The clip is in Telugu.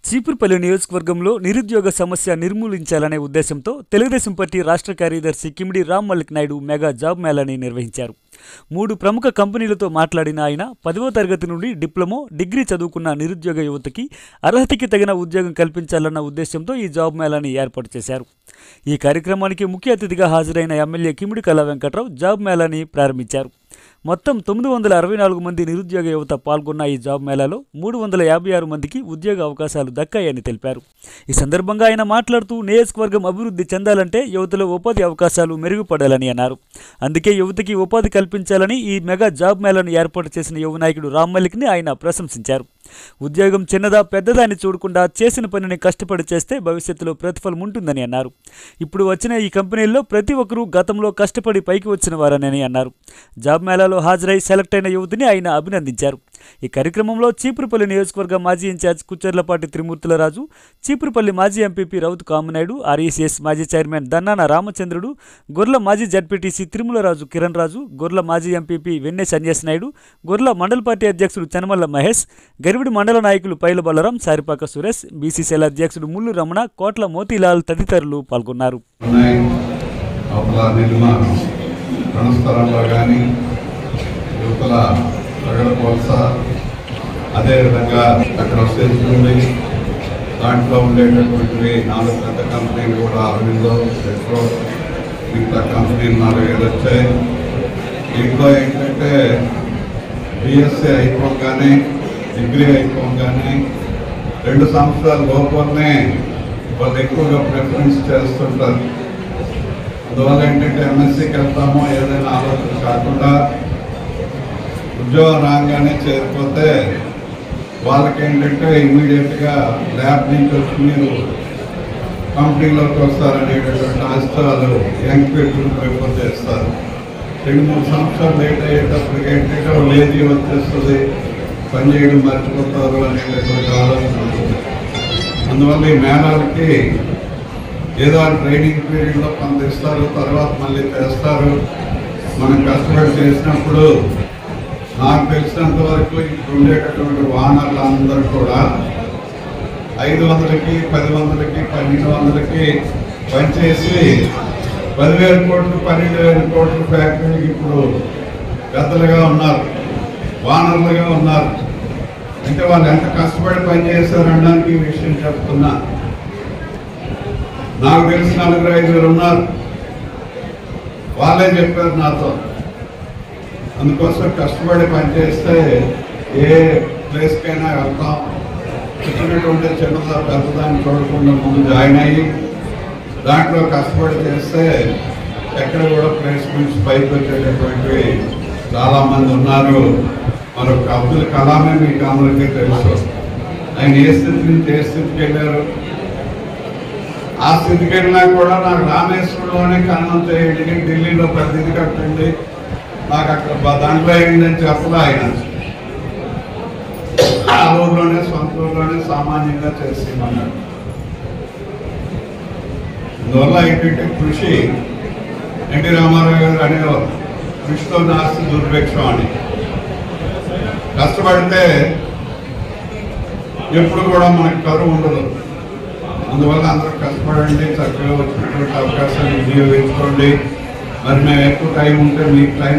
చీపురుపల్లి నియోజకవర్గంలో నిరుద్యోగ సమస్య నిర్మూలించాలనే ఉద్దేశంతో తెలుగుదేశం పార్టీ రాష్ట్ర కార్యదర్శి కిమిడి రామ్ మల్లిక్ నాయుడు మెగా జాబ్ మేళాని నిర్వహించారు. 3 ప్రముఖ కంపెనీలతో మాట్లాడిన ఆయన 10వ తరగతి నుండి డిప్లొమా, డిగ్రీ చదువుకున్న నిరుద్యోగ యువతకి అర్హతకి తగిన ఉద్యోగం కల్పించాలన్న ఉద్దేశంతో ఈ జాబ్ మేళాని ఏర్పాటు చేశారు. ఈ కార్యక్రమానికి ముఖ్య అతిథిగా హాజరైన ఎమ్మెల్యే కిమిడి కళా వెంకట్రావు జాబ్ మేళాని ప్రారంభించారు. మొత్తం 964 మంది నిరుద్యోగ యువత పాల్గొన్న ఈ జాబ్ మేళాలో 356 మందికి ఉద్యోగ అవకాశాలు దక్కాయని తెలిపారు. ఈ సందర్భంగా ఆయన మాట్లాడుతూ నియోజకవర్గం అభివృద్ధి చెందాలంటే యువతలో ఉపాధి అవకాశాలు మెరుగుపడాలని అన్నారు. అందుకే యువతకి ఉపాధి కల్పించాలని ఈ మెగా జాబ్ మేళాను ఏర్పాటు చేసిన యువ నాయకుడు రామ్ మల్లిక్ని ఆయన ప్రశంసించారు. ఉద్యోగం చిన్నదా పెద్దదా అని చూడకుండా చేసిన పనిని కష్టపడి చేస్తే భవిష్యత్తులో ప్రతిఫలం ఉంటుందని అన్నారు. ఇప్పుడు వచ్చిన ఈ కంపెనీల్లో ప్రతి ఒక్కరూ గతంలో కష్టపడి పైకి వచ్చిన వారని అన్నారు. జాబ్ మేళాలో హాజరై సెలెక్ట్ అయిన యువతిని ఆయన అభినందించారు. ఈ కార్యక్రమంలో చీపురుపల్లి నియోజకవర్గ మాజీ ఇన్ఛార్జ్ కుచ్చర్లపాటి త్రిమూర్తులరాజు, చీపురుపల్లి మాజీ ఎంపీపీ రౌతు కామనాయుడు, ఆర్ఈసీఎస్ మాజీ చైర్మన్ దన్నాన రామచంద్రుడు, గొర్ల మాజీ జడ్పీటీసీ తిరుమలరాజు కిరణ్ రాజు, గొర్ల మాజీ ఎంపీపీ వెన్నె సన్యాసి నాయుడు, గొర్ల మండల పార్టీ అధ్యక్షుడు చనమల్ల మహేష్, గరివిడి మండల నాయకులు పైల బలరాం, సారిపాక సురేష్, బీసీసీఎల్ అధ్యక్షుడు ముల్లు రమణ, కోట్ల మోతీలాల్ తదితరులు పాల్గొన్నారు. అదేవిధంగా అక్కడ వస్తుంది దాంట్లో ఉండేటటువంటి 4 పెద్ద కంపెనీలు కూడా అరవిందో, పెట్రో, మిగతా కంపెనీలు 4 వచ్చాయి. దీంట్లో ఏంటంటే బిఎస్సీ అయిపోగానే, డిగ్రీ అయిపోగానే 2 సంవత్సరాల లోపలనే వాళ్ళు ఎక్కువగా ప్రిఫరెన్స్ చేస్తుంటారు. అందువల్ల ఏంటంటే ఎంఎస్సీకి వెళ్తామో ఏదైనా ఆలోచన కాకుండా ఉద్యోగం రాగానే చేరిపోతే వాళ్ళకి ఏంటంటే ఇమ్మీడియట్గా ల్యాబ్ నుంచి వచ్చి మీరు కంపెనీలోకి వస్తారనేటటువంటి ఆశలు యంగ్ పీపుల్ ప్రిఫర్ చేస్తారు. 2-3 సంవత్సరాలు లేట్ అయ్యేటప్పటికి ఏంటంటే లేజీ వచ్చేస్తుంది, పని చేయడం మర్చిపోతారు అనేటటువంటి ఆలోచన ఉంటుంది. అందువల్ల ఈ మేళాలకి ఏదో ట్రైనింగ్ పీరియడ్లో కొంత ఇస్తారు, తర్వాత మళ్ళీ చేస్తారు. మనం కష్టపడి చేసినప్పుడు నాకు తెలిసినంత వరకు ఇప్పుడు ఉండేటటువంటి వాహనాలందరూ కూడా 500కి, 1000కి, 1200కి పనిచేసి 10,000 కోట్లు, 12,000 కోట్లు ఫ్యాక్టరీకి ఇప్పుడు పెద్దలుగా ఉన్నారు, వానరులుగా ఉన్నారు. అంటే వాళ్ళు ఎంత కష్టపడి పనిచేశారనడానికి ఈ విషయం చెప్తున్నా. నాకు తెలిసిన 4-5 ఉన్నారు, వాళ్ళే చెప్పారు నాతో. అందుకోసం కష్టపడి పనిచేస్తే ఏ ప్లేస్కైనా వెళ్తాం. చెప్పినటువంటి చిన్నదా పెద్దదాన్ని చూడకుండా ముందు జాయిన్ అయ్యి దాంట్లో కష్టపడి చేస్తే ఎక్కడ కూడా ప్లేస్మెంట్స్ పైకి వచ్చేటటువంటివి చాలామంది ఉన్నారు. మరొక అబ్దుల్ కలామే మీకు అందరికీ తెలుసు. ఆయన ఏ స్థితి నుంచి ఏ స్థితికి వెళ్ళారు. ఆ స్థితికి వెళ్ళినా కూడా నాకు రామేశ్వరంలోనే ఖననం చేయండి, ఢిల్లీలో పెద్ద ఇది కట్టండి, నాకు అక్కడ దాంట్లో అయిందని చెప్పదా ఆయన. ఆ ఊర్లోనే, సొంత ఊర్లోనే సామాన్యంగా చేసేమన్నాడు. అందువల్ల ఏంటంటే కృషి, ఎన్టీ రామారావు గారు అనేవారు, కృషితో నాస్తి దుర్భిక్షం అని. కష్టపడితే ఎప్పుడు కూడా మనకు కరువు ఉండదు. అందువల్ల అందరూ కష్టపడండి, చక్కగా వచ్చినటువంటి అవకాశాన్ని వినియోగించుకోండి. మరి మేము ఎక్కువ టైం ఉంటే మీకు టైం